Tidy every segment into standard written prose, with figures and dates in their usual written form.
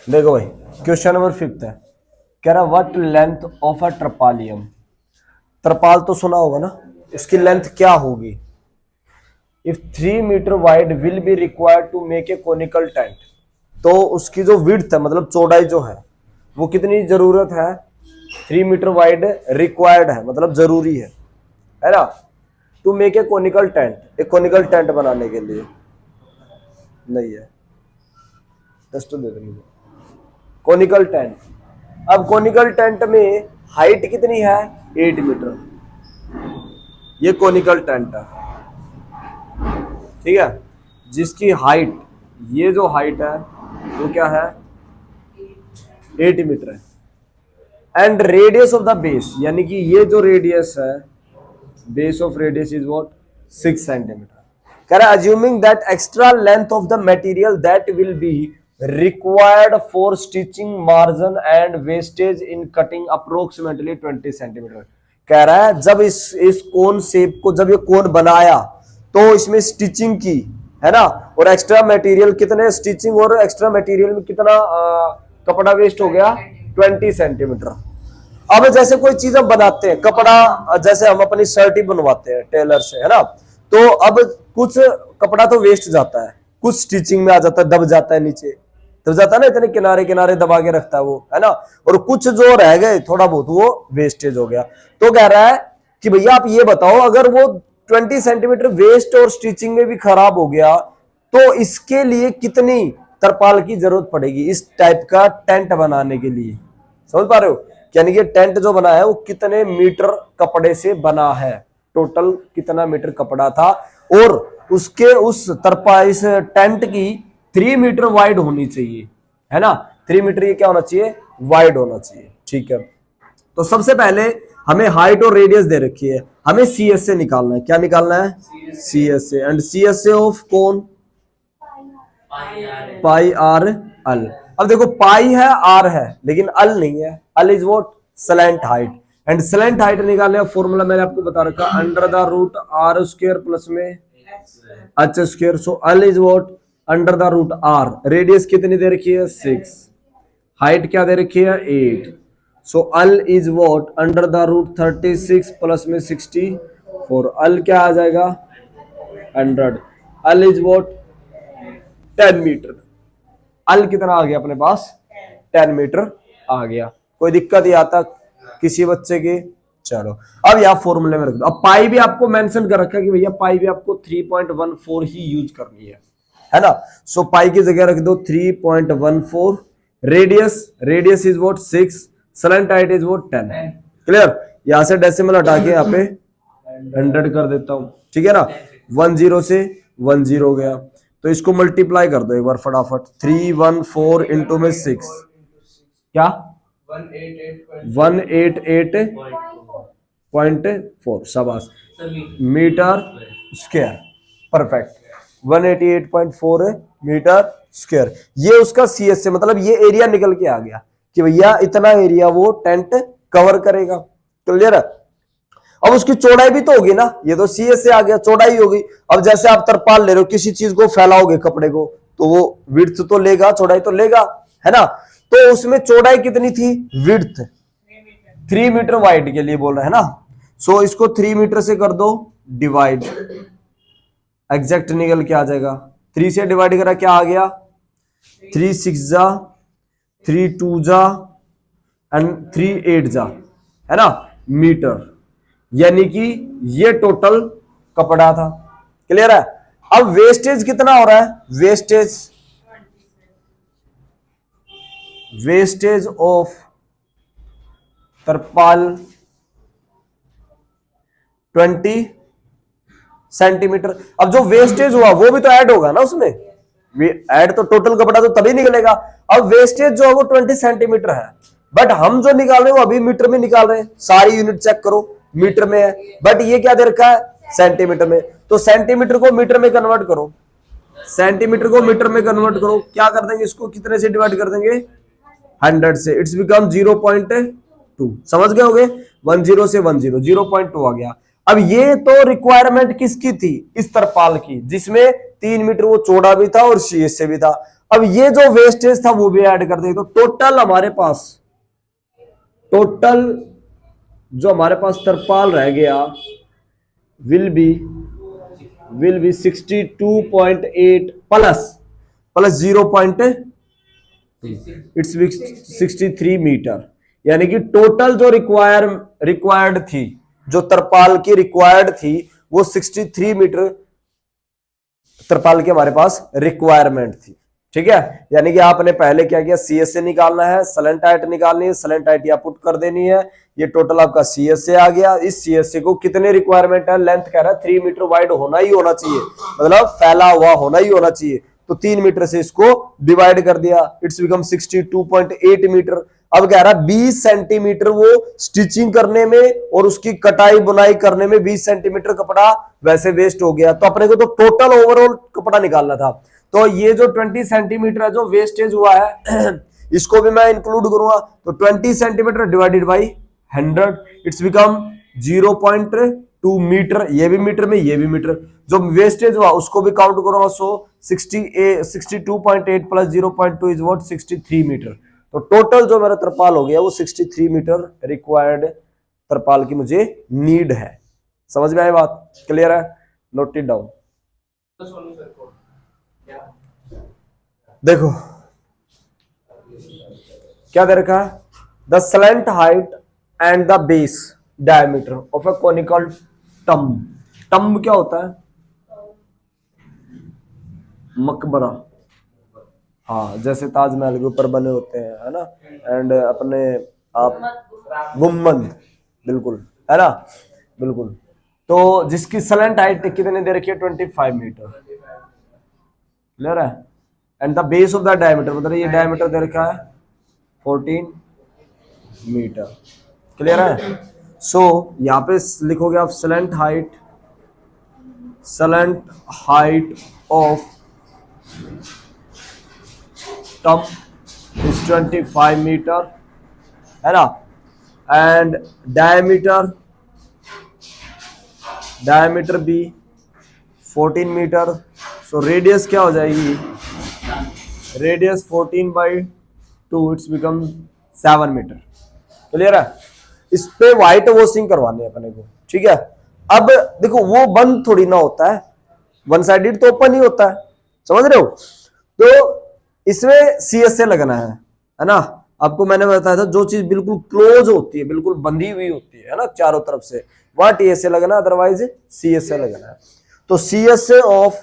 देखो भाई, question number 5 है, कह रहा what length of a tarpaulin. ट्रपाल तो सुना होगा ना, उसकी लेंथ क्या होगी। If 3 metre wide will be required to make a conical tent, तो उसकी जो विड्थ है मतलब चौड़ाई जो है वो कितनी जरूरत है। 3 मीटर वाइड रिक्वायर्ड है मतलब जरूरी है ना, to make a conical tent, एक कोनिकल टेंट बनाने के लिए। नहीं है, टेस्ट तो दे दे मुझे। कोनिकल टेंट, अब कोनिकल टेंट में हाइट कितनी है 8 मीटर, ये कोनिकल टेंट है, ठीक है, जिसकी हाइट, ये जो हाइट है वो क्या है 8 मीटर है। And radius of the base, यानी कि ये जो रेडियस है, base of radius is what 6 centimetre. कह रहा है assuming that extra length of the material that will be required for stitching margin and wastage in cutting approximately 20 centimetre. कह रहा है जब इस कोन शेप को जब ये कोन बनाया तो इसमें स्टिचिंग की है ना, और एक्स्ट्रा मटेरियल कितने, स्टिचिंग और एक्स्ट्रा मटेरियल में कितना कपड़ा वेस्ट हो गया 20 सेंटीमीटर। अब जैसे कोई चीज हम बनाते हैं, कपड़ा जैसे हम अपनी शर्ट ही बनवाते हैं टेलर से, है ना, तो अब कुछ कपड़ा तो वेस्ट जाता है, कुछ स्टिचिंग में आ जाता है, दब जाता है, नीचे दब जाता है ना, इतने किनारे किनारे दबा के रखता है वो, है ना, और कुछ जो रह गए थोड़ा बहुत वो वेस्टेज हो गया। तो कह रहा है कि भैया आप ये बताओ, अगर वो 20 सेंटीमीटर वेस्ट और स्टिचिंग में भी खराब हो गया तो इसके लिए कितनी तरपाल की जरूरत पड़ेगी इस टाइप का टेंट बनाने के लिए। समझ पा रहे हो, यानी कि टेंट जो बना है वो कितने मीटर कपड़े से बना है, टोटल कितना मीटर कपड़ा था, और उसके उस तरपा इस टेंट की 3 मीटर वाइड होनी चाहिए, है ना, 3 मीटर ये क्या होना चाहिए वाइड होना चाहिए। ठीक है, तो सबसे पहले हमें हाइट और रेडियस दे रखी है, हमें सी एस से निकालना है। क्या निकालना है सी एस से, एंड सी एस से ऑफ कौन पाई आर अल। अब देखो पाई है आर है लेकिन अल नहीं है, L is what slant height, and slant height निकालने का फॉर्मूला मैंने आपको बता रखा, under the root R square plus में H square. So L is what under the root R, radius कितनी दे रखी है 6, हाइट क्या दे रखी है 8, so L is what under the root 36 plus में 64, अल क्या आ जाएगा 100, L is what 10 metre. L कितना आ गया अपने पास 10 मीटर आ गया। कोई दिक्कत ही आता किसी बच्चे की, चलो अब यहां फॉर्मूले में रख दो। अब पाई भी आपको मेंशन कर रखा है कि भैया पाई भी आपको 3.14 ही यूज करनी है ना, सो पाई की जगह रख दो 3.14, radius is what 6, slant height is what 10। Clear, यहां से डेसिमल हटा के यहाँ पे 100 कर देता हूं, ठीक है ना, 10 से 10 हो गया, तो इसको मल्टीप्लाई कर दो एक बार फटाफट, 314 इंटू में 6 क्या 188.4, शाबाश, metre square, perfect, 188.4 metre square. ये उसका सी एस से मतलब ये एरिया निकल के आ गया कि भैया इतना एरिया वो टेंट कवर करेगा। क्लियर है, अब उसकी चौड़ाई भी तो होगी ना, ये तो सी एस से आ गया, चौड़ाई होगी। अब जैसे आप तरपाल ले रहे हो, किसी चीज को फैलाओगे कपड़े को, तो वो विड्थ तो लेगा, चौड़ाई तो लेगा, है ना, तो उसमें चौड़ाई कितनी थी विड्थ 3 मीटर वाइड के लिए बोल रहे हैं ना, सो इसको 3 मीटर से कर दो डिवाइड, एग्जैक्ट निकल के आ जाएगा, 3 से डिवाइड करा क्या आ गया 3 6 जा, 3 2 जा एंड 3 8 जा, है ना, मीटर, यानी कि ये टोटल कपड़ा था। क्लियर है, अब वेस्टेज कितना हो रहा है, वेस्टेज ऑफ तरपाल 20 सेंटीमीटर। अब जो वेस्टेज हुआ वो भी तो ऐड होगा ना उसमें, ऐड तो टोटल कपड़ा तो तभी निकलेगा। अब वेस्टेज जो है वो 20 सेंटीमीटर है, बट हम जो निकाल रहे हैं वो अभी मीटर में निकाल रहे हैं, सारी यूनिट चेक करो मीटर में है, बट ये क्या दे रखा है सेंटीमीटर में, तो सेंटीमीटर को मीटर में कन्वर्ट करो, सेंटीमीटर को मीटर में कन्वर्ट करो, क्या कर देंगे इसको कितने से डिवाइड कर देंगे 100 से, इट्स बिकम 0.2, समझ गए होगे, 10 से 10 0.2 आ गया। अब ये तो रिक्वायरमेंट किसकी थी, इस तरपाल की, जिसमें 3 मीटर वो चौड़ा भी था और सीएसए भी था। अब ये जो वेस्टेज था वो भी ऐड कर दे, तो टोटल हमारे पास, टोटल जो हमारे पास तरपाल रह गया will be 62.8 plus 0. It's 63 metre, यानी कि टोटल जो रिक्वायर्ड थी, जो तरपाल की रिक्वायर्ड थी वो 63 मीटर तरपाल की हमारे पास रिक्वायरमेंट थी। ठीक है, यानी कि आपने पहले क्या किया, सीएसए निकालना है, सलेंट हाइट निकालनी है, सलेंट हाइट या पुट कर देनी है, ये टोटल आपका सीएसए आ गया। इस सीएसए को कितने रिक्वायरमेंट है, लेंथ कह रहा है 3 मीटर वाइड होना ही होना चाहिए, मतलब फैला हुआ होना ही होना चाहिए, तो 3 मीटर से इसको डिवाइड कर दिया, इट्स बिकम 62.8 मीटर। अब कह रहा है 20 सेंटीमीटर वो स्टिचिंग करने में और उसकी कटाई बुनाई करने में 20 सेंटीमीटर कपड़ा वैसे वेस्ट हो गया, तो अपने को तो टोटल ओवरऑल कपड़ा निकालना था। तो ये जो 20 सेंटीमीटर है जो वेस्टेज हुआ है इसको भी मैं इंक्लूड करूंगा, तो 20 centimetre divided by 100, it's become 0.2 metre, ये भी मीटर में ये भी मीटर, जो वेस्टेज हुआ उसको भी काउंट करूंगा, सो 62.8 प्लस 0.2 इज व्हाट 63 मीटर। तो टोटल जो मेरा तरपाल हो गया वो 63 मीटर रिक्वायर्ड तरपाल की मुझे नीड है। समझ में आई बात, क्लियर है, नोट इट डाउन। देखो क्या दे रखा है, the slant height and the base diameter of A conical tomb. Tomb क्या होता है, मकबरा, हाँ, जैसे ताजमहल के ऊपर बने होते हैं, है ना, एंड अपने आप गुम्बद, बिल्कुल, है ना, बिल्कुल। तो जिसकी स्लेंट हाइट कितने दे रखी है, 25 मीटर, क्लियर है, and the base of the diameter, मतलब ये डायमीटर दे रखा है 14 मीटर, क्लियर है। सो यहां पे लिखोगे आप slant height of tomb is 25 metre, है ना, एंड डायमीटर भी 14 मीटर, सो रेडियस क्या हो जाएगी, radius 14/2, it's become 7 metre, clear है। इस पे व्हाइट वॉशिंग करवानी है अपने को, ठीक है। अब देखो वो बंद थोड़ी ना होता है, वन साइडेड तो ओपन ही होता है, समझ रहे हो। तो इसमें सीएसए लगना है ना, आपको मैंने बताया था जो चीज बिल्कुल क्लोज होती है, बिल्कुल बंधी हुई होती है ना चारों तरफ से, वहां टीएसए लगना, अदरवाइज सीएसए लगना है। तो CSA of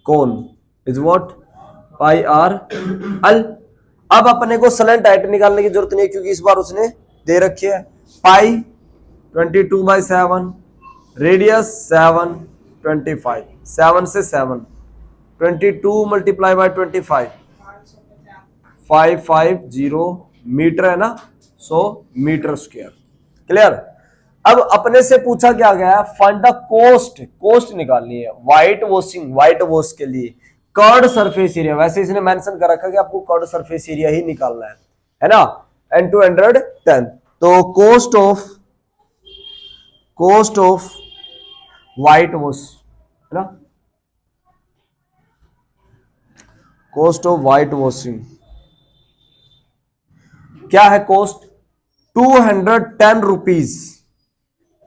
cone is what, pi R L. अब अपने को स्लेंट हाइट निकालने की जरूरत नहीं है, क्योंकि इस बार उसने दे रखी है पाई 22/7, रेडियस 7, 25, 7 से 7, 22 मल्टीप्लाई बाय 25, 550 मीटर है ना, सो मीटर स्क्वायर, क्लियर। अब अपने से पूछा क्या गया, फाइंड द कोस्ट निकालनी है व्हाइट वॉश के लिए कर्ड सरफेस एरिया। वैसे इसने मेंशन कर रखा कि आपको कर्ड सरफेस एरिया ही निकालना है ना, एंड 210। तो कोस्ट ऑफ व्हाइट वॉश, है ना, कोस्ट ऑफ व्हाइट वॉशिंग क्या है, coast 210 rupees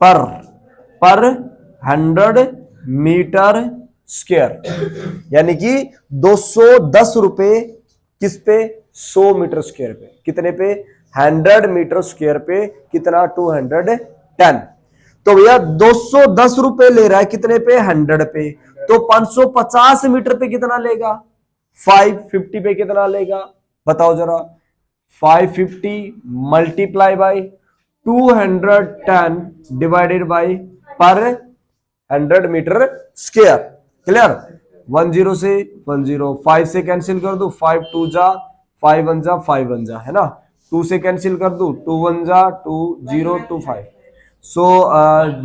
per 100 metre square, यानी कि 210 रुपए किस पे, 100 मीटर स्क्वायर पे, कितने पे, 100 मीटर स्क्वायर पे, कितना, 210। तो भैया 210 रुपए ले रहा है कितने पे, 100 पे, तो 550 मीटर पे कितना लेगा, 550 पे कितना लेगा, बताओ जरा। 550 मल्टीप्लाई बाई 210 डिवाइडेड बाई पर 100 मीटर स्क्वायर, क्लियर। 10 से 10, 5 से कैंसिल कर दो, 5 2 जा, 5 1 जा, 5 1 जा, है ना, 2 से कैंसिल कर दो, 2 1 जा, 2 0 2 5, सो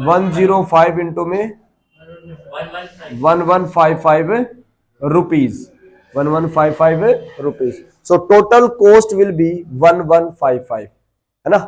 105 इंटू में 1155 rupees, 1155 rupees. So total cost will be 1155, है ना,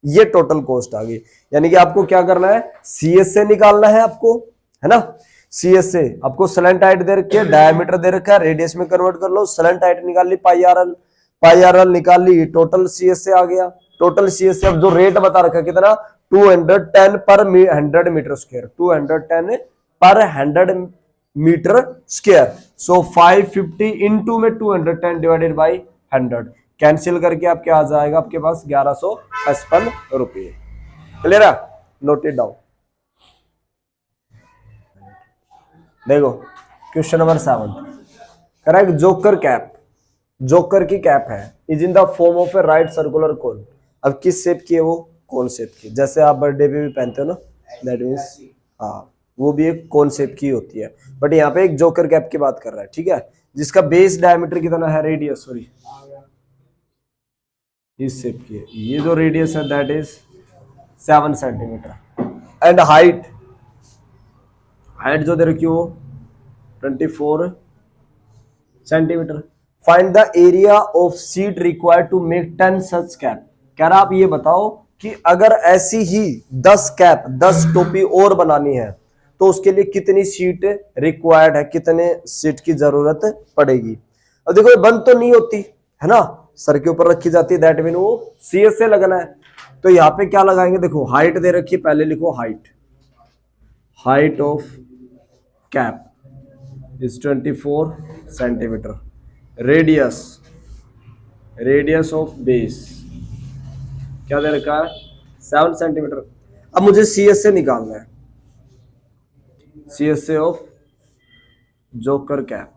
ये टोटल कॉस्ट आ गई। यानी कि आपको क्या करना है, CSA निकालना है आपको, है ना। CSA आपको स्लैंट हाइट दे रखी है, डायमीटर दे रखा है, रेडियस में कन्वर्ट कर लो, स्लैंट हाइट निकाल ली पाई आर एल निकाल ली, टोटल CSA आ गया। टोटल CSA अब जो रेट बता रखा है कितना, 210 पर 100 मीटर स्क्वायर, 210 पर 100 मीटर स्क्वायर। सो 550 इंटू में 210 डिवाइडेड बाई 100, कैंसिल करके आपके आ जाएगा आपके पास 1155 रुपये। क्लियर है, नोट इट डाउन। देखो question number 7, correct, joker cap, joker की कैप है, is in the form of A right circular cone. अब किस शेप की है वो, कोन शेप की, जैसे आप बर्थडे पे भी पहनते हो ना, दैट मीन्स हाँ वो भी एक कोन शेप की होती है, बट यहाँ पे एक जोकर कैप की बात कर रहा है, ठीक है, जिसका बेस डायमीटर कितना है, रेडियस सॉरी इस शेप की है, ये जो रेडियस है that is 7 centimetre and height, height जो दे रखी हो 24 centimetre. Find the area of sheet required to make 10 such cap. कह रहा आप ये बताओ कि अगर ऐसी ही 10 कैप 10 टोपी और बनानी है तो उसके लिए कितनी सीट रिक्वायर्ड है, कितने सीट की जरूरत पड़ेगी। अब देखो ये बंद तो नहीं होती है ना, सर के ऊपर रखी जाती है, दैट मीन वो CSA लगना है। तो यहाँ पे क्या लगाएंगे, देखो हाइट दे रखी है, पहले लिखो height, height of cap is 24 centimetre, radius, radius of base क्या दे रखा है 7 सेंटीमीटर। अब मुझे CSA निकालना है, CSA ऑफ जोकर कैप,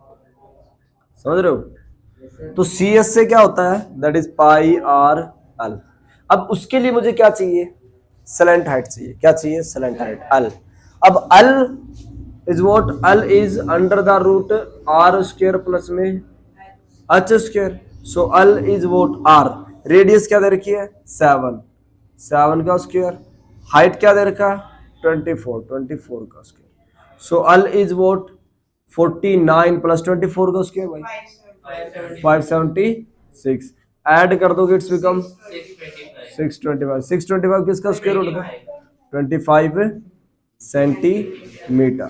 समझ रहे हो। तो CSA क्या होता है, that is pi R L. अब उसके लिए मुझे क्या चाहिए, स्लैंट हाइट चाहिए, क्या चाहिए, स्लैंट हाइट एल। अब L is what, L is under the root R square plus में H square, so L is what R. Radius क्या दे रखी है 7, 7 का स्क्वायर, हाइट क्या दे रखा है 24, 24 का square, so L is what 49 plus 24 का स्क्वायर भाई 576, ऐड कर दोगे इट्स बिकम 625, 625 किसका स्क्वायर रूट है 25 सेंटीमीटर।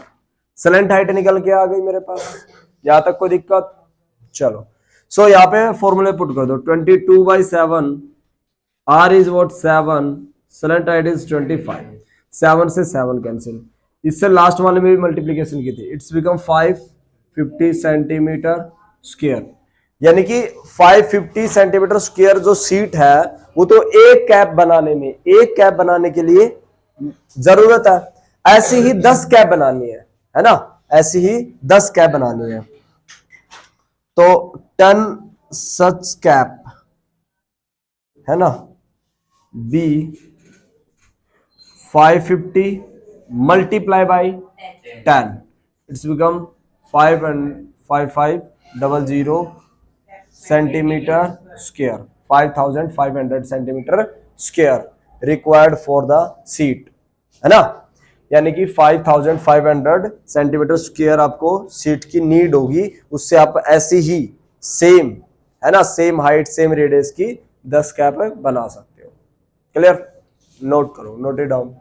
स्लैंट हाइट निकल के आ गई मेरे पास, यहां तक कोई दिक्कत, चलो। सो यहाँ पे फॉर्मूले पुट कर दो, 22/7 r is what 7, slant height is 25, 7 से 7 कैंसिल, इससे लास्ट वाले में भी मल्टीप्लीकेशन की थी, इट्स बिकम 550 सेंटीमीटर स्क्वायर। यानी कि 550 सेंटीमीटर स्क्वायर जो सीट है वो तो एक कैप बनाने में, एक कैप बनाने के लिए जरूरत है। ऐसी ही 10 कैप बनानी है ना, ऐसी ही 10 कैप बनानी है, तो 10 सच कैप है ना, be 550 multiply by 10, it's become 5500 centimetre square, 5500 centimetre square required for the sheet, है ना। यानी कि 5500 सेंटीमीटर स्क्वायर आपको सीट की नीड होगी, उससे आप ऐसी ही सेम, है ना, सेम हाइट सेम रेडियस की 10 कैप बना सकते हो। क्लियर, नोट करो, नोट इट डाउन।